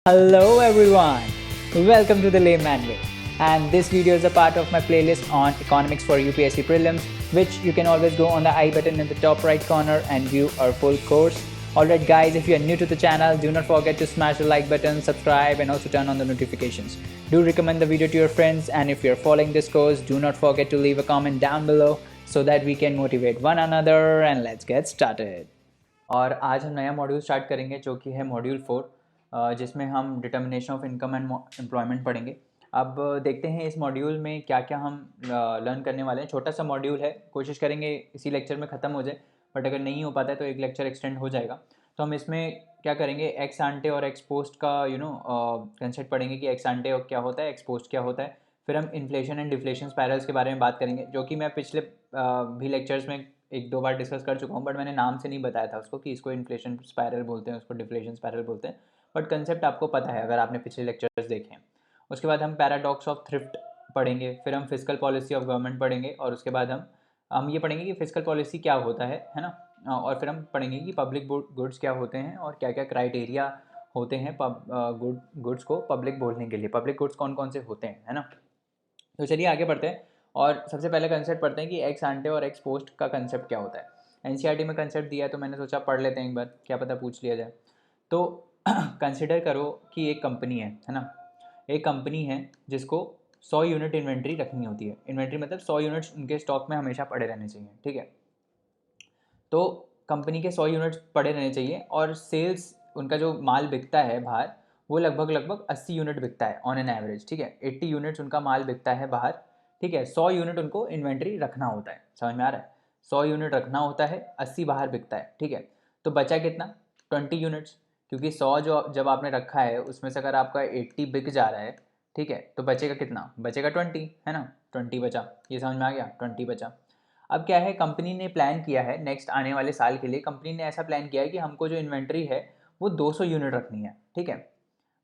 Hello everyone, welcome to the Layman Way, and this video is a part of my playlist on economics for UPSC prelims, which you can always go on the I button in the top right corner and view our full course. Alright guys, if you are new to the channel, do not forget to smash the like button, subscribe and also turn on the notifications. Do recommend the video to your friends, and if you are following this course, do not forget to leave a comment down below so that we can motivate one another, and let's get started. और आज हम नया module start करेंगे जो कि है module 4, जिसमें हम determination of income and employment पढ़ेंगे। अब देखते हैं इस मॉड्यूल में क्या क्या हम लर्न करने वाले हैं। छोटा सा मॉड्यूल है, कोशिश करेंगे इसी लेक्चर में ख़त्म हो जाए, बट अगर नहीं हो पाता है तो एक लेक्चर एक्सटेंड हो जाएगा। तो हम इसमें क्या करेंगे, एक्स आंटे और एक्स पोस्ट का कंसेप्ट पढ़ेंगे कि एक्स आंटे क्या होता है, एक्स पोस्ट क्या होता है। फिर हम इन्फ्लेशन एंड डिफ्लेशन स्पायरल्स के बारे में बात करेंगे, जो कि मैं पिछले भी लेक्चर्स में एक दो बार डिस्कस कर चुका हूँ, बट मैंने नाम से नहीं बताया था उसको कि इसको इन्फ्लेशन स्पायरल बोलते हैं, उसको डिफ्लेशन स्पायरल बोलते हैं। बट कंसेप्ट आपको पता है अगर आपने पिछले लेक्चर्स देखे हैं। उसके बाद हम पैराडॉक्स ऑफ थ्रिफ्ट पढ़ेंगे, फिर हम फिजिकल पॉलिसी ऑफ गवर्नमेंट पढ़ेंगे, और उसके बाद हम ये पढ़ेंगे कि फिजिकल पॉलिसी क्या होता है ना। और फिर हम पढ़ेंगे कि पब्लिक गुड्स क्या होते हैं और क्या क्या क्राइटेरिया होते हैं गुड्स को पब्लिक बोलने के लिए। पब्लिक गुड्स कौन कौन से होते हैं, है ना। तो चलिए आगे बढ़ते हैं, और सबसे पहले कंसेप्ट पढ़ते हैं कि एक्स आंटे और एक्स पोस्ट का कंसेप्ट क्या होता है। एनसीईआरटी में कंसेप्ट दिया है तो मैंने सोचा पढ़ लेते हैं एक बार, क्या पता पूछ लिया जाए। तो कंसिडर करो कि एक कंपनी है ना। एक कंपनी है जिसको 100 यूनिट इन्वेंट्री रखनी होती है। इन्वेंट्री मतलब 100 यूनिट्स उनके स्टॉक में हमेशा पड़े रहने चाहिए, ठीक है। तो कंपनी के 100 यूनिट्स पड़े रहने चाहिए, और सेल्स उनका जो माल बिकता है बाहर, वो लगभग लगभग 80 यूनिट बिकता है ऑन एन एवरेज, ठीक है। 80 यूनिट्स उनका माल बिकता है बाहर, ठीक है। 100 यूनिट उनको इन्वेंट्री रखना होता है, समझ में आ रहा है। 100 यूनिट रखना होता है, 80 बाहर बिकता है, ठीक है। तो बचा कितना, 20 यूनिट्स। क्योंकि 100 जो जब आपने रखा है उसमें से अगर आपका 80 बिक जा रहा है, ठीक है, तो बचेगा कितना, बचेगा 20, है ना। 20 बचा, ये समझ में आ गया, 20 बचा। अब क्या है, कंपनी ने प्लान किया है नेक्स्ट आने वाले साल के लिए। कंपनी ने ऐसा प्लान किया है कि हमको जो इन्वेंट्री है वो 200 यूनिट रखनी है, ठीक है।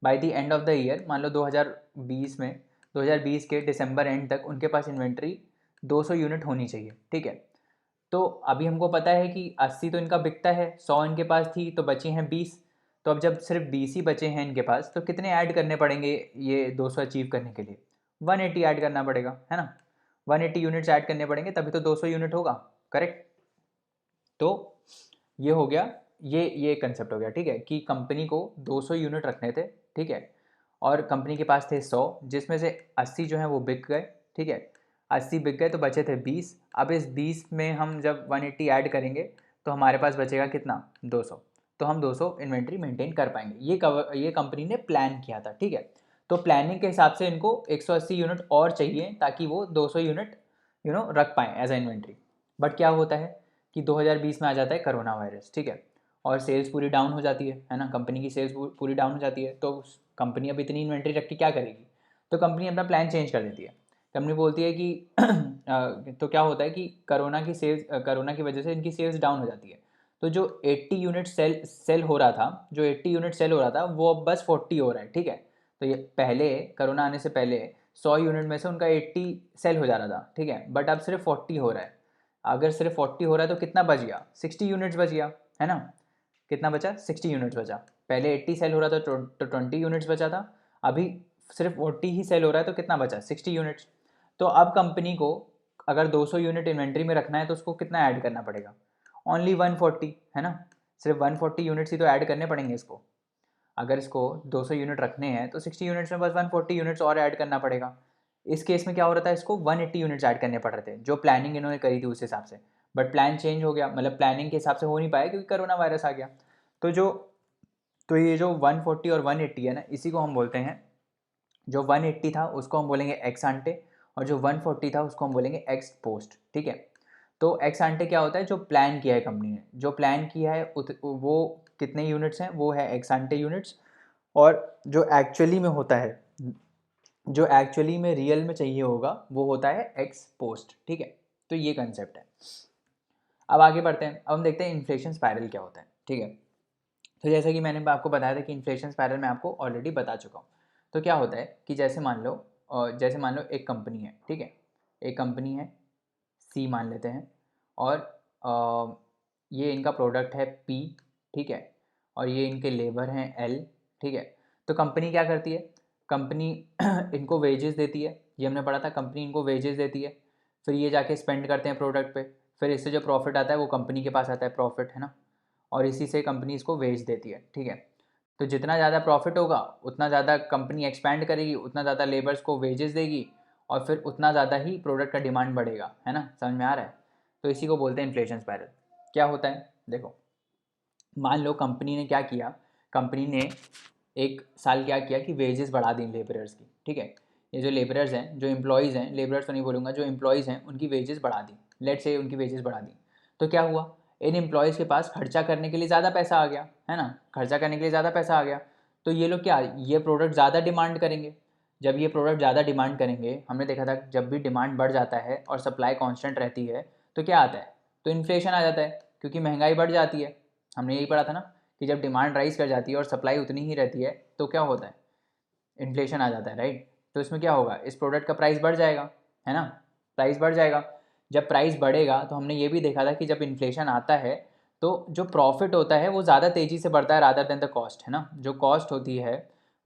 By the end of the year, मान लो 2020 में, 2020 के दिसंबर एंड तक उनके पास इन्वेंट्री 200 यूनिट होनी चाहिए, ठीक है। तो अभी हमको पता है कि 80 तो इनका बिकता है, 100 इनके पास थी तो बचे हैं 20। तो अब जब सिर्फ 20 ही बचे हैं इनके पास, तो कितने ऐड करने पड़ेंगे ये 200 अचीव करने के लिए, 180 ऐड करना पड़ेगा, है ना। 180 यूनिट्स ऐड करने पड़ेंगे तभी तो 200 यूनिट होगा, करेक्ट। तो ये हो गया, ये कंसेप्ट हो गया, ठीक है, कि कंपनी को 200 यूनिट रखने थे, ठीक है। और कंपनी के पास थे 100, जिसमें से 80 जो है वो बिक गए, ठीक है। 80 बिक गए तो बचे थे 20। अब इस 20 में हम जब 180 ऐड करेंगे तो हमारे पास बचेगा कितना, 200। तो हम 200 इन्वेंट्री मेंटेन कर पाएंगे। ये कंपनी ने प्लान किया था, ठीक है। तो प्लानिंग के हिसाब से इनको 180 यूनिट और चाहिए ताकि वो 200 यूनिट रख पाएँ एज ए इन्वेंट्री। बट क्या होता है कि 2020 में आ जाता है कोरोना वायरस, ठीक है। और सेल्स पूरी डाउन हो जाती है ना। कंपनी की सेल्स पूरी डाउन हो जाती है, तो कंपनी अब इतनी इन्वेंट्री रख के क्या करेगी। तो कंपनी अपना प्लान चेंज कर देती है। कंपनी बोलती है कि तो क्या होता है कि कोरोना की वजह से इनकी सेल्स डाउन हो जाती है। तो जो 80 यूनिट सेल हो रहा था, जो 80 यूनिट सेल हो रहा था वो अब बस 40 हो रहा है, ठीक है। तो ये पहले, कोरोना आने से पहले 100 यूनिट में से उनका 80 सेल हो जा रहा था, ठीक है। बट अब सिर्फ 40 हो रहा है। अगर सिर्फ 40 हो रहा है तो कितना बच गया, 60 यूनिट्स बच गया, है ना। कितना बचा, 60 यूनिट्स बचा। पहले 80 सेल हो रहा था तो 20 यूनिट्स बचा था। अभी सिर्फ 40 ही सेल हो रहा है तो कितना बचा, 60 यूनिट्स। तो अब कंपनी को अगर 200 यूनिट इन्वेंट्री में रखना है तो उसको कितना ऐड करना पड़ेगा, ओनली 140, है ना। सिर्फ 140 यूनिट्स ही तो ऐड करने पड़ेंगे इसको। अगर इसको 200 यूनिट रखने हैं तो 60 यूनिट्स में बस 140 यूनिट्स और ऐड करना पड़ेगा। इस केस में क्या हो रहा था, इसको 180 यूनिट्स ऐड करने पड़ रहे थे, जो प्लानिंग इन्होंने करी थी उस हिसाब से। बट प्लान चेंज हो गया, मतलब प्लानिंग के हिसाब से हो नहीं पाया क्योंकि कोरोना वायरस आ गया। तो जो तो ये जो 140 और 180 है ना, इसी को हम बोलते हैं, जो 180 था उसको हम बोलेंगे एक्स आंटे, और जो 140 था उसको हम बोलेंगे एक्स पोस्ट, ठीक है। तो एक्स आंटे क्या होता है, जो प्लान किया है कंपनी ने, जो प्लान किया है वो कितने यूनिट्स हैं, वो है एक्स आंटे यूनिट्स। और जो एक्चुअली में होता है, जो एक्चुअली में रियल में चाहिए होगा, वो होता है एक्स पोस्ट, ठीक है। तो ये कंसेप्ट है। अब आगे बढ़ते हैं, अब हम देखते हैं इन्फ्लेशन स्पायरल क्या होता है, ठीक है। तो जैसा कि मैंने आपको बताया था कि इन्फ्लेशन स्पायरल मैं आपको ऑलरेडी बता चुका हूँ। तो क्या होता है कि जैसे मान लो एक कंपनी है, ठीक है। एक कंपनी है, सी मान लेते हैं, और ये इनका प्रोडक्ट है पी, ठीक है। और ये इनके लेबर हैं एल, ठीक है। तो कंपनी क्या करती है, कंपनी इनको वेजेस देती है, ये हमने पढ़ा था, कंपनी इनको वेजेस देती है, फिर ये जाके स्पेंड करते हैं प्रोडक्ट पे, फिर इससे जो प्रॉफिट आता है वो कंपनी के पास आता है, प्रॉफिट है ना, और इसी से कंपनी इसको वेज देती है, ठीक है। तो जितना ज़्यादा प्रॉफिट होगा उतना ज़्यादा कंपनी एक्सपैंड करेगी, उतना ज़्यादा लेबर्स को वेजेस देगी, और फिर उतना ज़्यादा ही प्रोडक्ट का डिमांड बढ़ेगा, है ना, समझ में आ रहा है। तो इसी को बोलते हैं इन्फ्लेशन स्पाइरल। क्या होता है देखो, मान लो कंपनी ने क्या किया, कंपनी ने एक साल क्या किया कि वेजेस बढ़ा दी लेबरर्स की, ठीक है। ये जो लेबरर्स हैं, जो एम्प्लॉयज़ हैं, लेबरर्स तो नहीं बोलूँगा, जो एम्प्लॉयज़ हैं उनकी वेजेस बढ़ा दी, लेट से उनकी वेजेस बढ़ा दी। तो क्या हुआ, इन एम्प्लॉयज़ के पास खर्चा करने के लिए ज़्यादा पैसा आ गया, है ना, खर्चा करने के लिए ज़्यादा पैसा आ गया। तो ये लोग क्या, ये प्रोडक्ट ज़्यादा डिमांड करेंगे। जब ये प्रोडक्ट ज़्यादा डिमांड करेंगे, हमने देखा था जब भी डिमांड बढ़ जाता है और सप्लाई कांस्टेंट रहती है तो क्या आता है, तो इन्फ्लेशन आ जाता है, क्योंकि महंगाई बढ़ जाती है। हमने यही पढ़ा था ना कि जब डिमांड राइज कर जाती है और सप्लाई उतनी ही रहती है तो क्या होता है, इन्फ्लेशन आ जाता है, राइट। तो इसमें क्या होगा, इस प्रोडक्ट का प्राइस बढ़ जाएगा, है ना, प्राइस बढ़ जाएगा। जब प्राइस बढ़ेगा तो हमने ये भी देखा था कि जब इन्फ्लेशन आता है तो जो प्रॉफिट होता है वो ज़्यादा तेज़ी से बढ़ता है रादर देन द कॉस्ट, है ना। जो कॉस्ट होती है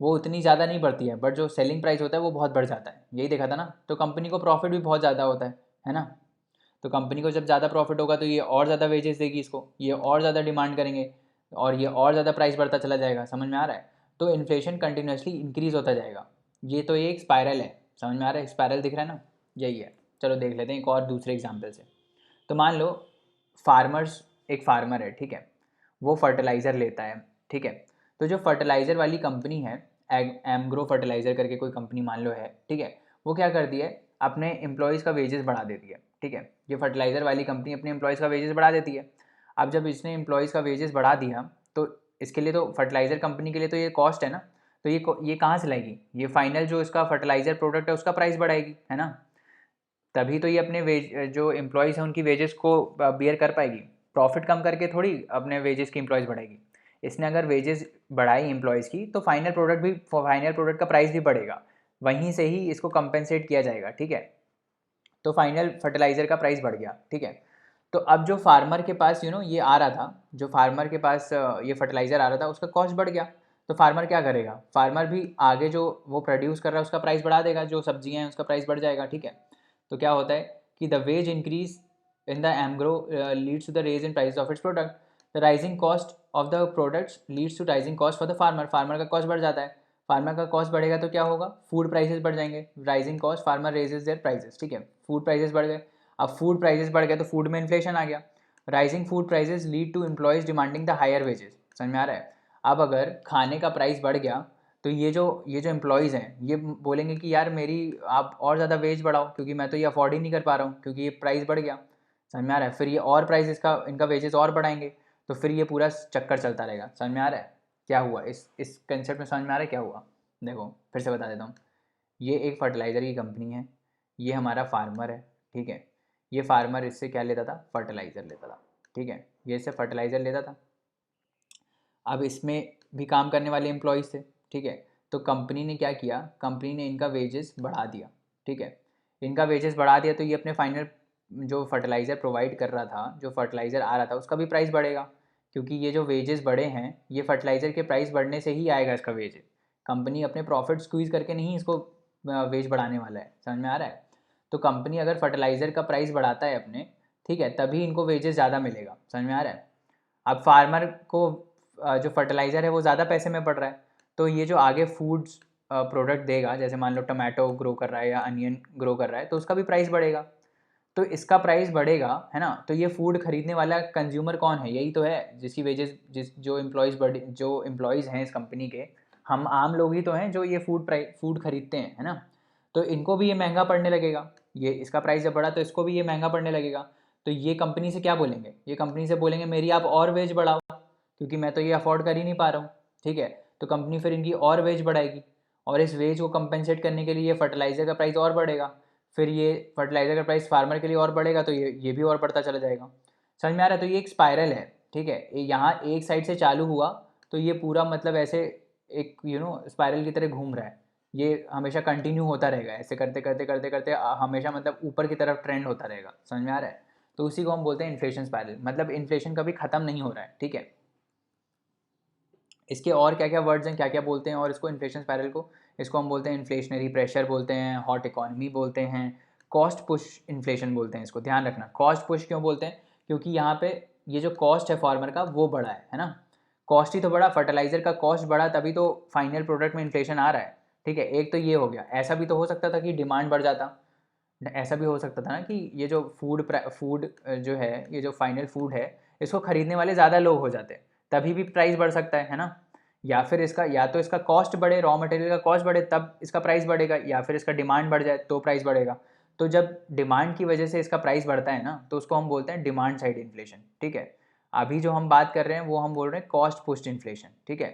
वो उतनी ज़्यादा नहीं बढ़ती है, बट जो सेलिंग प्राइस होता है वो बहुत बढ़ जाता है, यही देखा था ना। तो कंपनी को प्रॉफिट भी बहुत ज़्यादा होता है ना। तो कंपनी को जब ज़्यादा प्रॉफिट होगा तो ये और ज़्यादा वेजेस देगी इसको, ये और ज़्यादा डिमांड करेंगे और ये और ज़्यादा प्राइस बढ़ता चला जाएगा, समझ में आ रहा है। तो इन्फ्लेशन कंटिन्यूसली इंक्रीज़ होता जाएगा। ये तो एक स्पायरल है, समझ में आ रहा है, स्पायरल दिख रहा है ना, यही है। चलो देख लेते हैं एक और दूसरे एग्जाम्पल से। तो मान लो फार्मर्स, एक फार्मर है, ठीक है, वो फर्टिलाइज़र लेता है, ठीक है। तो जो फर्टिलाइज़र वाली कंपनी है, एमग्रो फर्टिलाइज़र करके कोई कंपनी मान लो है, ठीक है, वो क्या करती है, अपने एम्प्लॉयज़ का वेजेस बढ़ा देती है, ठीक है। ये फर्टिलाइज़र वाली कंपनी अपने एम्प्लॉयज़ का वेजेस बढ़ा देती है। अब जब इसने एम्प्लॉयज़ का वेजेस बढ़ा दिया तो इसके लिए तो फर्टिलाइज़र कंपनी के लिए तो ये कॉस्ट है ना, तो ये कहाँ से लाएगी, ये फाइनल जो इसका फर्टिलाइज़र प्रोडक्ट है उसका प्राइस बढ़ाएगी, है ना। तभी तो ये अपने वेज, जो एम्प्लॉयज़ हैं उनकी वेजेस को बियर कर पाएगी। प्रॉफिट कम करके थोड़ी अपने वेजेस की एम्प्लॉयज़ बढ़ाएगी। इसने अगर वेजेस बढ़ाई एम्प्लॉयज़ की तो फाइनल प्रोडक्ट का प्राइस भी बढ़ेगा, वहीं से ही इसको कंपेंसेट किया जाएगा, ठीक है। तो फाइनल फर्टिलाइज़र का प्राइस बढ़ गया, ठीक है। तो अब जो फार्मर के पास ये आ रहा था, जो फार्मर के पास ये फर्टिलाइज़र आ रहा था उसका कॉस्ट बढ़ गया। तो फार्मर क्या करेगा, फार्मर भी आगे जो वो प्रोड्यूस कर रहा है उसका प्राइस बढ़ा देगा, जो सब्जियां हैं उसका प्राइस बढ़ जाएगा, ठीक है। तो क्या होता है कि the wage increase in the एमग्रो leads to the raise in price of its product. The rising cost of the products leads to rising cost for the farmer. Farmer का कॉस्ट बढ़ जाता है, फार्मर का कॉस्ट बढ़ेगा तो क्या होगा, फूड प्राइसेस बढ़ जाएंगे। Rising cost, farmer raises their prices, ठीक है, फूड प्राइसेस बढ़ गए। अब फूड प्राइसेस बढ़ गए तो फूड में इन्फ्लेशन आ गया। Rising food prices lead to employees demanding the higher wages, समझ में आ रहा है। अब अगर खाने का प्राइस बढ़ गया तो ये जो एम्प्लॉयज़ हैं ये बोलेंगे कि यार मेरी आप और ज़्यादा वेज बढ़ाओ, क्योंकि मैं तो ये अफोर्ड ही नहीं कर पा रहा हूँ, क्योंकि ये प्राइस बढ़ गया, समझ में आ रहा है। फिर ये और प्राइस इनका वेजेस और बढ़ाएंगे, तो फिर ये पूरा चक्कर चलता रहेगा, समझ में आ रहा है। क्या हुआ इस कंसेप्ट में, समझ में आ रहा है क्या हुआ। देखो फिर से बता देता हूँ, ये एक फर्टिलाइज़र की कंपनी है, ये हमारा फार्मर है, ठीक है। ये फार्मर इससे क्या लेता था, फर्टिलाइज़र लेता था, ठीक है, ये इससे फर्टिलाइज़र लेता था। अब इसमें भी काम करने वाले एम्प्लॉयज़ थे, ठीक है। तो कंपनी ने क्या किया, कंपनी ने इनका वेजेस बढ़ा दिया, ठीक है। इनका वेजेस बढ़ा दिया तो ये अपने फाइनल जो फर्टिलाइज़र प्रोवाइड कर रहा था, जो फर्टिलाइज़र आ रहा था उसका भी प्राइस बढ़ेगा, क्योंकि ये जो वेजेस बढ़े हैं ये फर्टिलाइज़र के प्राइस बढ़ने से ही आएगा इसका वेज। कंपनी अपने प्रॉफिट स्क्वीज़ करके नहीं इसको वेज बढ़ाने वाला है, समझ में आ रहा है। तो कंपनी अगर फर्टिलाइज़र का प्राइस बढ़ाता है अपने, ठीक है, तभी इनको वेजेस ज़्यादा मिलेगा, समझ में आ रहा है। अब फार्मर को जो फर्टिलाइज़र है वो ज़्यादा पैसे में पड़ रहा है, तो ये जो आगे फूड्स प्रोडक्ट देगा, जैसे मान लो टमाटो ग्रो कर रहा है या अनियन ग्रो कर रहा है तो उसका भी प्राइस बढ़ेगा। तो इसका प्राइस बढ़ेगा, है ना। तो ये फूड खरीदने वाला कंज्यूमर कौन है, यही तो है जिसकी वेजेस, जो एम्प्लॉयज़ हैं इस कंपनी के, हम आम लोग ही तो हैं जो ये फूड खरीदते हैं, है ना। तो इनको भी ये महंगा पड़ने लगेगा, ये इसका प्राइस जब बढ़ा तो इसको भी ये महंगा पड़ने लगेगा। तो ये कंपनी से क्या बोलेंगे, ये कंपनी से बोलेंगे मेरी आप और वेज बढ़ाओ, क्योंकि मैं तो ये अफोर्ड कर ही नहीं पा रहा हूँ, ठीक है। तो कंपनी फिर इनकी और वेज बढ़ाएगी, और इस वेज को कंपेंसेट करने के लिए ये फर्टिलाइज़र का प्राइस और बढ़ेगा, फिर ये फर्टिलाइज़र का प्राइस फार्मर के लिए और बढ़ेगा तो ये भी और बढ़ता चला जाएगा, समझ में आ रहा है। तो ये एक स्पाइरल है, ठीक है, ये यहाँ एक साइड से चालू हुआ तो ये पूरा मतलब ऐसे एक स्पाइरल की तरह घूम रहा है, ये हमेशा कंटिन्यू होता रहेगा, ऐसे करते करते करते करते हमेशा मतलब ऊपर की तरफ ट्रेंड होता रहेगा, समझ में आ रहा है। तो उसी को हम बोलते हैं इन्फ्लेशन स्पाइरल, मतलब इन्फ्लेशन कभी ख़त्म नहीं हो रहा है, ठीक है। इसके और क्या क्या वर्ड्स हैं, क्या क्या बोलते हैं, और इसको इन्फ्लेशन स्पायरल को, इसको हम बोलते हैं इन्फ्लेशनरी प्रेशर बोलते हैं, हॉट इकोनॉमी बोलते हैं, कॉस्ट पुश इन्फ्लेशन बोलते हैं। इसको ध्यान रखना, कॉस्ट पुश क्यों बोलते हैं, क्योंकि यहाँ पे ये जो कॉस्ट है फार्मर का वो बढ़ा है ना। कॉस्ट ही तो बढ़ा, फर्टिलाइजर का कॉस्ट बढ़ा तभी तो फाइनल प्रोडक्ट में इन्फ्लेशन आ रहा है। ठीक है, एक तो ये हो गया। ऐसा भी तो हो सकता था कि डिमांड बढ़ जाता, ऐसा भी हो सकता था ना कि ये जो फूड जो है, ये जो फाइनल फूड है, इसको खरीदने वाले ज़्यादा लोग हो जाते, तभी भी प्राइस बढ़ सकता है ना। या फिर इसका, या तो इसका कॉस्ट बढ़े, रॉ मटेरियल का कॉस्ट बढ़े तब इसका प्राइस बढ़ेगा, या फिर इसका डिमांड बढ़ जाए तो प्राइस बढ़ेगा। तो जब डिमांड की वजह से इसका प्राइस बढ़ता है ना, तो उसको हम बोलते हैं डिमांड साइड इन्फ्लेशन। ठीक है, अभी जो हम बात कर रहे हैं वो हम बोल रहे हैं कॉस्ट पुश्ड इन्फ्लेशन। ठीक है,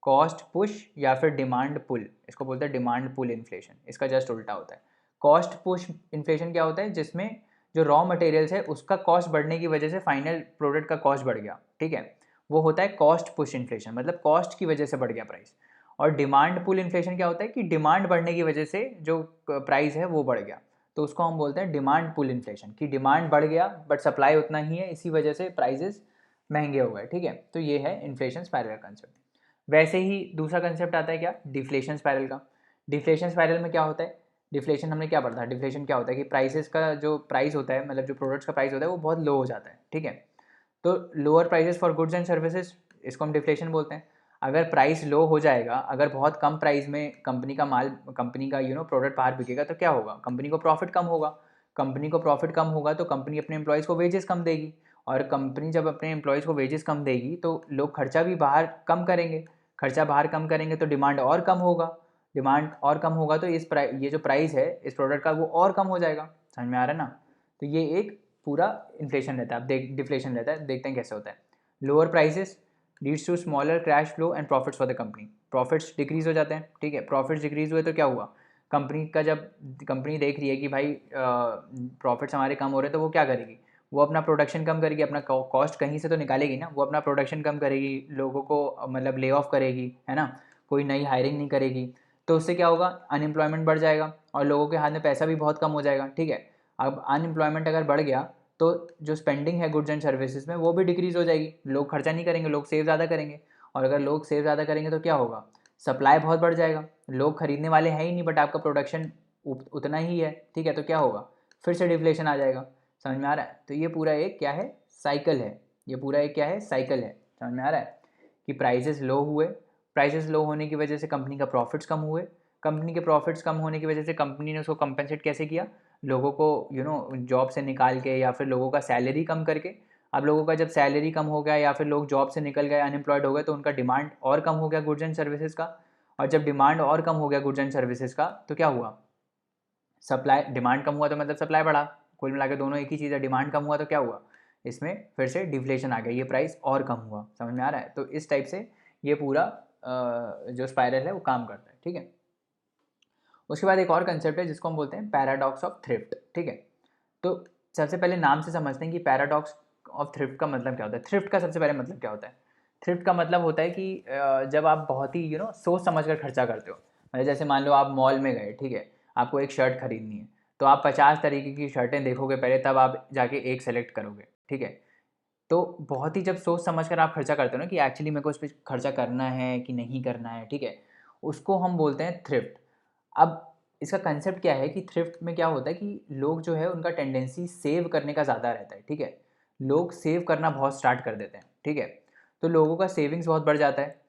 कॉस्ट पुश या फिर डिमांड पुल, इसको बोलते हैं डिमांड पुल इन्फ्लेशन। इसका जस्ट उल्टा होता है। कॉस्ट पुश इन्फ्लेशन क्या होता है, जिसमें जो रॉ मटेरियल्स है उसका कॉस्ट बढ़ने की वजह से फाइनल प्रोडक्ट का कॉस्ट बढ़ गया। ठीक है, वो होता है कॉस्ट पुश इन्फ्लेशन, मतलब कॉस्ट की वजह से बढ़ गया प्राइस। और डिमांड पुल इन्फ्लेशन क्या होता है कि डिमांड बढ़ने की वजह से जो प्राइस है वो बढ़ गया, तो उसको हम बोलते हैं डिमांड पुल इन्फ्लेशन, कि डिमांड बढ़ गया बट सप्लाई उतना ही है, इसी वजह से प्राइजेस महंगे हो गए। ठीक है, तो ये है इन्फ्लेशन स्पाइरल कंसेप्ट। वैसे ही दूसरा कंसेप्ट आता है क्या, डिफ्लेशन स्पाइरल का। डिफ्लेशन स्पाइरल में क्या होता है, डिफ्लेशन हमने क्या पढ़ा था, डिफ्लेशन क्या होता है कि प्राइसेस का जो प्राइस होता है, मतलब जो प्रोडक्ट्स का प्राइस होता है वो बहुत लो हो जाता है। ठीक है, तो lower prices for goods and services, इसको हम डिफ्लेशन बोलते हैं। अगर प्राइस लो हो जाएगा, अगर बहुत कम प्राइस में कंपनी का माल, कंपनी का प्रोडक्ट बाहर बिकेगा, तो क्या होगा, कंपनी को प्रॉफिट कम होगा। कंपनी को प्रॉफिट कम होगा तो कंपनी अपने एम्प्लॉयज़ को वेजेस कम देगी, और कंपनी जब अपने एम्प्लॉयज़ को वेजेस कम देगी तो लोग खर्चा भी बाहर कम करेंगे। खर्चा बाहर कम करेंगे तो डिमांड और कम होगा। डिमांड और कम होगा तो ये जो प्राइस है इस प्रोडक्ट का वो और कम हो जाएगा। समझ में आ रहा है ना। तो ये एक पूरा इन्फ्लेशन रहता है। अब देख, डिफ्लेशन रहता है, देखते हैं कैसे होता है। Lower prices leads to smaller cash flow and profits for the company. Profits decrease हो जाते हैं। ठीक है, प्रॉफिट्स डिक्रीज हुए तो क्या हुआ, कंपनी का, जब कंपनी देख रही है कि भाई प्रॉफिट्स हमारे कम हो रहे हैं, तो वो क्या करेगी, वो अपना प्रोडक्शन कम करेगी, अपना कॉस्ट कहीं से तो निकालेगी ना, वो अपना प्रोडक्शन कम करेगी, लोगों को मतलब ले ऑफ करेगी, है ना, कोई नई हायरिंग नहीं करेगी। तो उससे क्या होगा, अनएम्प्लॉयमेंट बढ़ जाएगा और लोगों के हाथ में पैसा भी बहुत कम हो जाएगा। ठीक है, अब अनएम्प्लॉयमेंट अगर बढ़ गया तो जो स्पेंडिंग है गुड्स एंड सर्विसेज में वो भी डिक्रीज़ हो जाएगी, लोग खर्चा नहीं करेंगे, लोग सेव ज़्यादा करेंगे। और अगर लोग सेव ज़्यादा करेंगे तो क्या होगा, सप्लाई बहुत बढ़ जाएगा, लोग खरीदने वाले हैं ही नहीं बट आपका प्रोडक्शन उतना ही है। ठीक है, तो क्या होगा, फिर से डिफ्लेशन आ जाएगा। समझ में आ रहा है। तो ये पूरा एक क्या है, साइकिल है। ये पूरा एक क्या है, साइकिल है। समझ में आ रहा है कि प्राइसेस लो हुए, प्राइसेस लो होने की वजह से कंपनी का प्रॉफिट्स कम हुए, कंपनी के प्रॉफिट्स कम होने की वजह से कंपनी ने उसको कंपनसेट कैसे किया, लोगों को जॉब से निकाल के या फिर लोगों का सैलरी कम करके। अब लोगों का जब सैलरी कम हो गया या फिर लोग जॉब से निकल गए, अनएम्प्लॉयड हो गए, तो उनका डिमांड और कम हो गया गुड्स एंड सर्विसेज का। और जब डिमांड और कम हो गया गुड्स एंड सर्विसेज का तो क्या हुआ, सप्लाई, डिमांड कम हुआ तो मतलब सप्लाई बढ़ा। कुल मिला के दोनों एक ही चीज़ है, डिमांड कम हुआ तो क्या हुआ, इसमें फिर से डिफ्लेशन आ गया, ये प्राइस और कम हुआ। समझ में आ रहा है। तो इस टाइप से ये पूरा जो स्पाइरल है वो काम करता है। ठीक है, उसके बाद एक और कंसेप्ट है जिसको हम बोलते हैं पैराडॉक्स ऑफ थ्रिफ्ट। ठीक है, तो सबसे पहले नाम से समझते हैं कि पैराडॉक्स ऑफ थ्रिफ्ट का मतलब क्या होता है। थ्रिफ्ट का सबसे पहले मतलब क्या होता है, थ्रिफ्ट का मतलब होता है कि जब आप बहुत ही सोच समझ कर खर्चा करते हो। मतलब जैसे मान लो आप मॉल में गए, ठीक है, आपको एक शर्ट खरीदनी है, तो आप 50 तरीके की शर्टें देखोगे पहले, तब आप जाके एक सेलेक्ट करोगे। ठीक है, तो बहुत ही जब सोच समझ कर आप खर्चा करते हो ना कि एक्चुअली मेरे को इस पर खर्चा करना है कि नहीं करना है, ठीक है, उसको हम बोलते हैं थ्रिफ्ट। अब इसका कंसेप्ट क्या है कि थ्रिफ्ट में क्या होता है कि लोग जो है उनका टेंडेंसी सेव करने का ज़्यादा रहता है। ठीक है, लोग सेव करना बहुत स्टार्ट कर देते हैं। ठीक है, तो लोगों का सेविंग्स बहुत बढ़ जाता है।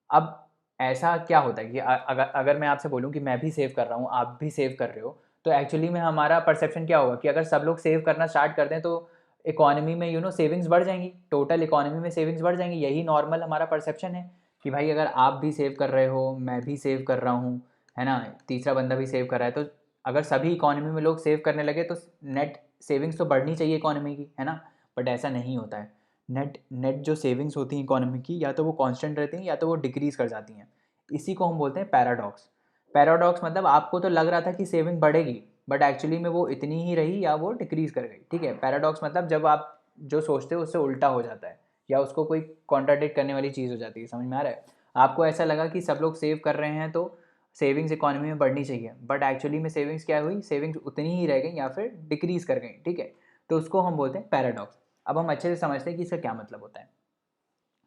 अब ऐसा क्या होता है कि अगर अगर मैं आपसे बोलूँ कि मैं भी सेव कर रहा हूँ, आप भी सेव कर रहे हो, तो एक्चुअली में हमारा परसेप्शन क्या होगा कि अगर सब लोग सेव करना स्टार्ट कर दें तो इकोनॉमी में सेविंग्स बढ़ जाएंगी, टोटल इकोनॉमी में सेविंग्स बढ़ जाएंगी। यही नॉर्मल हमारा परसेप्शन है कि भाई अगर आप भी सेव कर रहे हो, मैं भी सेव कर रहा हूँ, है ना, तीसरा बंदा भी सेव कर रहा है, तो अगर सभी इकोनॉमी में लोग सेव करने लगे तो नेट सेविंग्स तो बढ़नी चाहिए इकोनॉमी की, है ना। बट ऐसा नहीं होता है। नेट नेट जो सेविंग्स होती हैं इकोनॉमी की, या तो वो कांस्टेंट रहती हैं या तो वो डिक्रीज कर जाती हैं। इसी को हम बोलते हैं पैराडॉक्स। पैराडॉक्स मतलब आपको तो लग रहा था कि सेविंग बढ़ेगी बट एक्चुअली में वो इतनी ही रही या वो डिक्रीज कर गई। ठीक है, पैराडॉक्स मतलब जब आप जो सोचते हो उससे उल्टा हो जाता है या उसको कोई कॉन्ट्राडिक्ट करने वाली चीज़ हो जाती है। समझ में आ रहा है। आपको ऐसा लगा कि सब लोग सेव कर रहे हैं तो सेविंग्स इकोनॉमी में बढ़नी चाहिए, बट एक्चुअली में सेविंग्स क्या हुई, सेविंग्स उतनी ही रह गई या फिर डिक्रीज कर गई। ठीक है, तो उसको हम बोलते हैं पैराडॉक्स। अब हम अच्छे से समझते हैं कि इसका क्या मतलब होता है।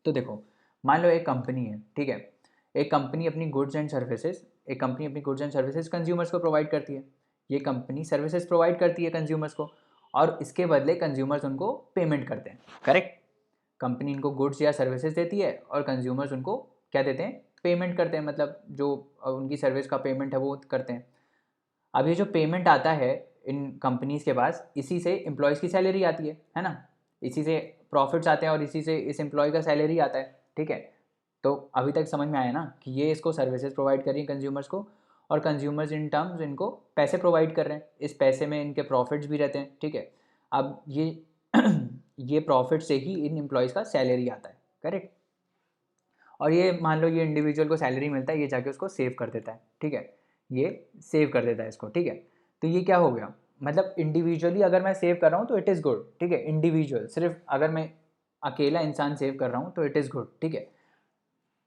तो देखो, मान लो एक कंपनी है, ठीक है, एक कंपनी अपनी गुड्स एंड सर्विसेज कंज्यूमर्स को प्रोवाइड करती है। ये कंपनी सर्विसेज प्रोवाइड करती है कंज्यूमर्स को, और इसके बदले कंज्यूमर्स उनको पेमेंट करते हैं, करेक्ट। कंपनी इनको गुड्स या सर्विसेज देती है और कंज्यूमर्स उनको क्या देते हैं, पेमेंट करते हैं, मतलब जो उनकी सर्विस का पेमेंट है वो करते हैं। अब ये जो पेमेंट आता है इन कंपनीज़ के पास, इसी से एम्प्लॉयज़ की सैलरी आती है ना, इसी से प्रॉफिट्स आते हैं और इसी से इस एम्प्लॉय का सैलरी आता है, ठीक है। तो अभी तक समझ में आया ना कि ये इसको सर्विसेज प्रोवाइड कर रही हैं कंज्यूमर्स को, और कंज्यूमर्स इन टर्म्स इनको पैसे प्रोवाइड कर रहे हैं, इस पैसे में इनके प्रॉफिट्स भी रहते हैं, ठीक है। अब ये ये प्रॉफिट से ही इन एम्प्लॉयज़ का सैलरी आता है, करेक्ट। और ये मान लो ये इंडिविजुअल को सैलरी मिलता है, ये जाके उसको सेव कर देता है, ठीक है, ये सेव कर देता है इसको, ठीक है। तो ये क्या हो गया, मतलब इंडिविजुअली अगर मैं सेव कर रहा हूँ तो इट इज़ गुड, ठीक है। इंडिविजुअल सिर्फ अगर मैं अकेला इंसान सेव कर रहा हूँ तो इट इज़ गुड, ठीक है।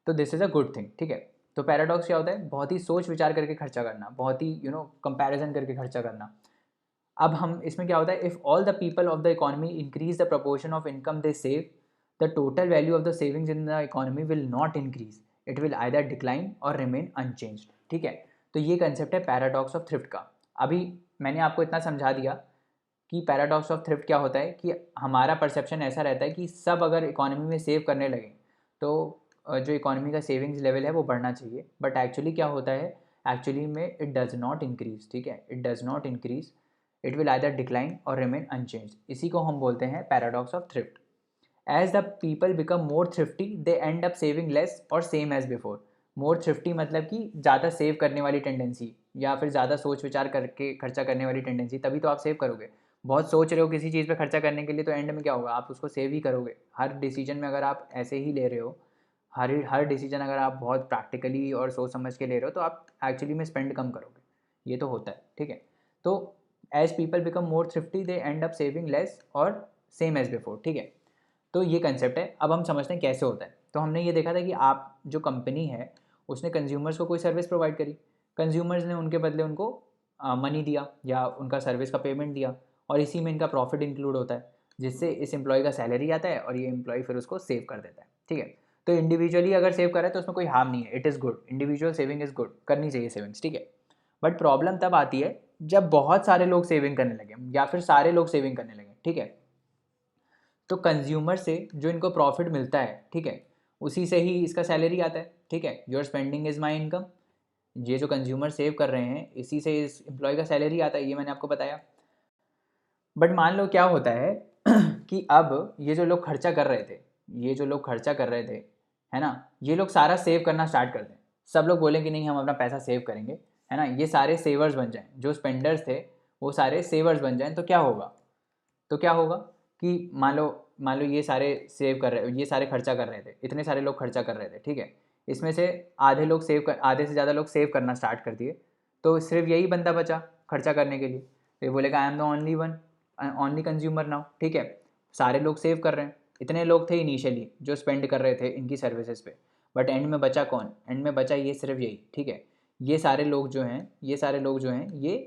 तो this is a good thing, ठीक है। तो पैराडॉक्स क्या होता है, बहुत ही सोच विचार करके खर्चा करना, बहुत ही कंपैरिजन करके खर्चा करना। अब हम इसमें क्या होता है, if all the people of the economy increase the proportion of income they save, the total value of the savings in the economy will not increase, it will either decline or remain unchanged, ठीक है। तो ये concept है paradox of thrift का। अभी मैंने आपको इतना समझा दिया कि पैराडॉक्स ऑफ थ्रिफ्ट क्या होता है, कि हमारा परसेप्शन ऐसा रहता है कि सब अगर इकोनॉमी में सेव करने लगे तो जो इकोनॉमी का सेविंग्स लेवल है वो बढ़ना चाहिए, बट एक्चुअली क्या होता है, एक्चुअली में इट डज़ नॉट इंक्रीज, ठीक है, it does not increase, it will either decline or remain unchange. इसी को हम बोलते हैं paradox of thrift. As the people become more thrifty they end up saving less or same as before. More thrifty मतलब कि ज़्यादा save करने वाली टेंडेंसी, या फिर ज़्यादा सोच विचार करके खर्चा करने वाली टेंडेंसी, तभी तो आप सेव करोगे। बहुत सोच रहे हो किसी चीज़ पे खर्चा करने के लिए, तो एंड में क्या होगा, आप उसको सेव ही करोगे। हर डिसीजन में अगर आप ऐसे ही ले रहे हो, हर डिसीजन अगर आप बहुत प्रैक्टिकली और सोच समझ के ले रहे हो, तो आप एक्चुअली में स्पेंड कम करोगे, ये तो होता है, ठीक है। तो as people become more thrifty they end up saving less or same as before, ठीक है। तो ये कंसेप्ट है। अब हम समझते हैं कैसे होता है। तो हमने ये देखा था कि आप जो कंपनी है उसने कंज्यूमर्स को कोई सर्विस प्रोवाइड करी, कंज्यूमर्स ने उनके बदले उनको मनी दिया या उनका सर्विस का पेमेंट दिया, और इसी में इनका प्रॉफिट इंक्लूड होता है, जिससे इस एम्प्लॉय का सैलरी आता है और ये एम्प्लॉय फिर उसको सेव कर देता है, ठीक है। तो इंडिविजुअली अगर सेव कर रहा है तो उसमें कोई हार्म नहीं है, it is good, individual saving is good, करनी चाहिए सेविंग्स, ठीक है। बट प्रॉब्लम तब आती है जब बहुत सारे लोग सेविंग करने लगे या फिर सारे लोग सेविंग करने लगे, ठीक है। तो कंज्यूमर से जो इनको प्रॉफिट मिलता है, ठीक है, उसी से ही इसका सैलरी आता है, ठीक है। Your spending is my income, ये जो कंज्यूमर सेव कर रहे हैं इसी से इस एम्प्लॉय का सैलरी आता है, ये मैंने आपको बताया। बट मान लो क्या होता है कि अब ये जो लोग खर्चा कर रहे थे, ये जो लोग खर्चा कर रहे थे, है ना, ये लोग सारा सेव करना स्टार्ट कर दें। सब लोग बोलें कि नहीं हम अपना पैसा सेव करेंगे, है ना, ये सारे सेवर्स बन जाएं, जो स्पेंडर्स थे वो सारे सेवर्स बन जाएं, तो क्या होगा, कि मान लो ये सारे सेव कर रहे, ये सारे खर्चा कर रहे थे, इतने सारे लोग खर्चा कर रहे थे, ठीक है। इसमें से आधे से ज़्यादा लोग सेव करना स्टार्ट कर दिए, तो सिर्फ यही बंदा बचा खर्चा करने के लिए। तो ये बोलेगा I am the only one, only consumer now, ठीक है। सारे लोग सेव कर रहे हैं, इतने लोग थे इनिशियली जो स्पेंड कर रहे थे इनकी सर्विसेज पे, बट एंड में बचा कौन, एंड में बचा ये सिर्फ यही, ठीक है। ये सारे लोग जो हैं ये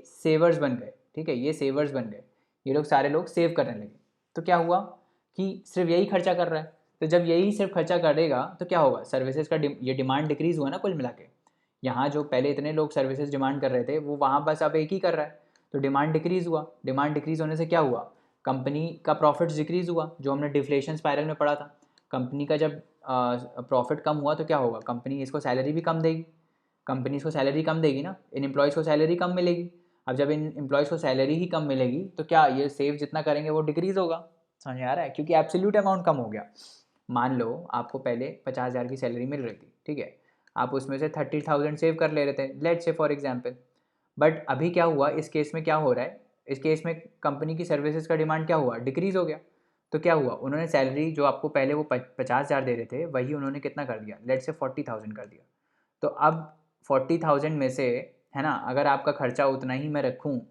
सेवर्स बन गए, ठीक है, ये सेवर्स बन गए, ये लोग सारे लोग सेव करने लगे। तो क्या हुआ कि सिर्फ यही खर्चा कर रहा है, तो जब यही सिर्फ खर्चा करेगा तो क्या होगा, सर्विसेज का ये डिमांड डिक्रीज़ हुआ ना कुल मिला के। यहाँ जो पहले इतने लोग सर्विसेज डिमांड कर रहे थे वो वहाँ बस अब एक ही कर रहा है, तो डिमांड डिक्रीज़ हुआ। डिमांड डिक्रीज़ होने से क्या हुआ, कंपनी का प्रॉफिट्स डिक्रीज़ हुआ, जो हमने डिफ्लेशन स्पायरल में पढ़ा था। कंपनी का जब प्रॉफिट कम हुआ तो क्या होगा, कंपनी इसको सैलरी भी कम देगी, कंपनी इसको सैलरी कम देगी ना, इन एम्प्लॉयज़ को सैलरी कम मिलेगी। अब जब इन एम्प्लॉयज़ को सैलरी ही कम मिलेगी तो क्या ये सेव जितना करेंगे वो डिक्रीज़ होगा, समझ में आ रहा है, क्योंकि एब्सोल्यूट अमाउंट कम हो गया। मान लो आपको पहले 50,000 की सैलरी मिल रही थी, ठीक है, आप उसमें से 30,000 सेव कर ले रहे थे, let's say for example. But अभी क्या हुआ, इस केस में क्या हो रहा है, इस केस में कंपनी की सर्विसेज का डिमांड क्या हुआ, डिक्रीज़ हो गया। तो क्या हुआ, उन्होंने सैलरी जो आपको पहले वो 50,000 दे रहे थे वही उन्होंने कितना कर दिया, लेट्स से 40,000 कर दिया। तो अब 40,000 में से, है ना, अगर आपका खर्चा उतना ही मैं रखूँ,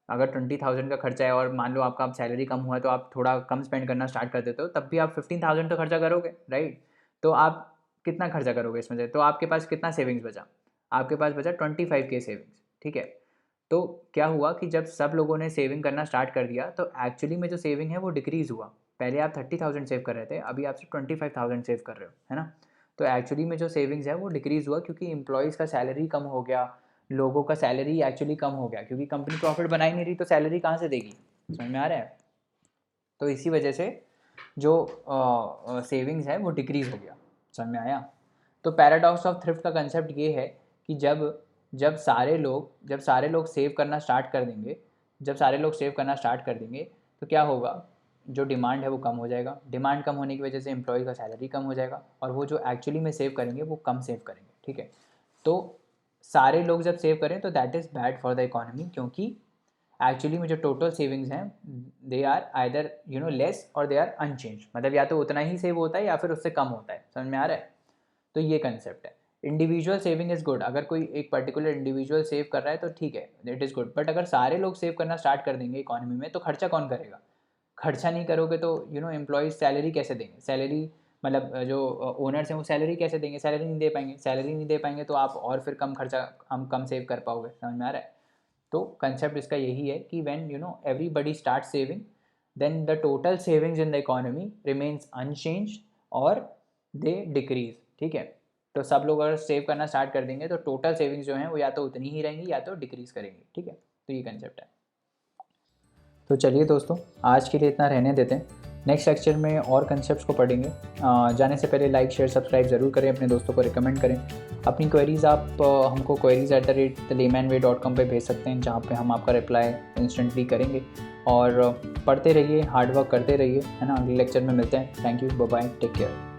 अगर 20,000 का खर्चा है और मान लो आपका सैलरी कम हुआ तो आप थोड़ा कम स्पेंड करना स्टार्ट कर देते हो, तब भी आप 15,000 तो खर्चा करोगे, राइट। तो आप कितना खर्चा करोगे इसमें से, तो आपके पास कितना सेविंग्स बचा, आपके पास बचा 25K सेविंग्स, ठीक है। तो क्या हुआ कि जब सब लोगों ने सेविंग करना स्टार्ट कर दिया तो एक्चुअली में जो सेविंग है वो डिक्रीज़ हुआ। पहले आप 30,000 सेव कर रहे थे, अभी आप सिर्फ 25,000 सेव कर रहे हो, है ना। तो एक्चुअली में जो सेविंग्स है वो डिक्रीज़ हुआ क्योंकि एम्प्लॉयज़ का सैलरी कम हो गया, लोगों का सैलरी एक्चुअली कम हो गया क्योंकि कंपनी प्रॉफिट बना ही नहीं रही तो सैलरी कहाँ से देगी, समझ में आ रहा है। तो इसी वजह से जो सेविंग्स है वो डिक्रीज़ हो गया, समझ में आया। तो पैराडॉक्स ऑफ थ्रिफ्ट का कंसेप्ट ये है कि जब सारे लोग सेव करना स्टार्ट कर देंगे, तो क्या होगा, जो डिमांड है वो कम हो जाएगा, डिमांड कम होने की वजह से एम्प्लॉय का सैलरी कम हो जाएगा और वो जो एक्चुअली में सेव करेंगे वो कम सेव करेंगे, ठीक है। तो सारे लोग जब सेव करें तो that is bad for the economy, क्योंकि एक्चुअली में जो टोटल सेविंग्स हैं दे आर आइदर लेस और दे आर अनचेंज, मतलब या तो उतना ही सेव होता है या फिर उससे कम होता है, समझ में आ रहा है। तो ये कंसेप्ट है। इंडिविजुअल सेविंग इज़ गुड, अगर कोई एक पर्टिकुलर इंडिविजुअल सेव कर रहा है तो ठीक है, इट इज़ गुड, बट अगर सारे लोग सेव करना स्टार्ट कर देंगे इकोनॉमी में तो खर्चा कौन करेगा, खर्चा नहीं करोगे तो एम्प्लॉयज़ सैलरी कैसे देंगे, सैलरी मतलब जो ओनर्स हैं वो सैलरी कैसे देंगे, सैलरी नहीं दे पाएंगे तो आप और फिर हम कम सेव कर पाओगे, समझ में आ रहा है। तो कंसेप्ट इसका यही है कि when everybody start saving then the total savings in the economy remains unchanged or they decrease, ठीक है। तो सब लोग अगर सेव करना स्टार्ट कर देंगे तो टोटल सेविंग्स जो हैं वो या तो उतनी ही रहेंगी या तो डिक्रीज करेंगी, ठीक है। तो ये कंसेप्ट है। तो चलिए दोस्तों, आज के लिए इतना रहने देते हैं, नेक्स्ट लेक्चर में और कंसेप्ट्स को पढ़ेंगे। जाने से पहले लाइक शेयर सब्सक्राइब ज़रूर करें, अपने दोस्तों को रिकमेंड करें। अपनी क्वेरीज़ आप हमको queries@thelaymanway.com पे भेज सकते हैं, जहाँ पे हम आपका रिप्लाई इंस्टेंटली करेंगे। और पढ़ते रहिए, हार्ड वर्क करते रहिए, है ना। अगले लेक्चर में मिलते हैं। Thank you, bye bye, take care.